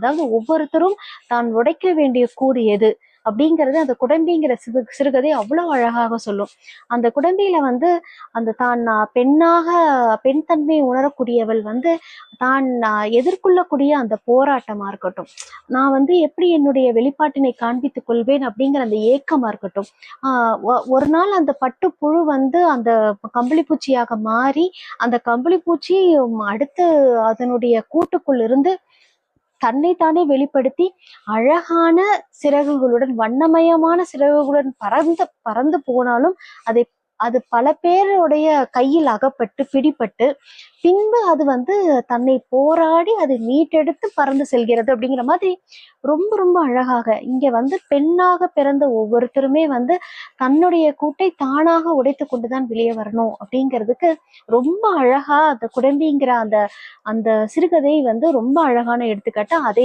அதாவது ஒவ்வொருத்தரும் தான் உடைக்க வேண்டிய கூடு எது அப்படிங்கிறது அந்த குடம்பிங்கிற சிறுகதை அவ்வளவு அழகாக சொல்லும். அந்த குடம்பியில வந்து அந்த தான் பெண்ணாக பெண் தன்மையை உணரக்கூடியவள் வந்து தான் எதிர்கொள்ளக்கூடிய அந்த போராட்டமா இருக்கட்டும், நான் வந்து எப்படி என்னுடைய வெளிப்பாட்டினை காண்பித்துக் கொள்வேன் அப்படிங்கிற அந்த ஏக்கமா இருக்கட்டும், ஒரு நாள் அந்த பட்டுப்புழு வந்து அந்த கம்பளிப்பூச்சியாக மாறி அந்த கம்பளிப்பூச்சி அடுத்து அதனுடைய கூட்டுக்குள் இருந்து தன்னைத்தானே வெளிப்படுத்தி அழகான சிறகுகளுடன் வண்ணமயமான சிறகுகளுடன் பறந்து பறந்து போனாலும் அதை அது பல பேருடைய கையில் அகப்பட்டு பிடிபட்டு பின்பு அது வந்து தன்னை போராடி அதை மீட்டெடுத்து பறந்து செல்கிறது அப்படிங்கிற மாதிரி ரொம்ப ரொம்ப அழகாக இங்க வந்து பெண்ணாக பிறந்த ஒவ்வொருத்தருமே வந்து தன்னுடைய கூட்டை தானாக உடைத்து கொண்டுதான் வெளியே வரணும் அப்படிங்கிறதுக்கு ரொம்ப அழகா அந்த குடம்பிங்கிற அந்த அந்த சிறுகதை வந்து ரொம்ப அழகான எடுத்துக்காட்டு. அதே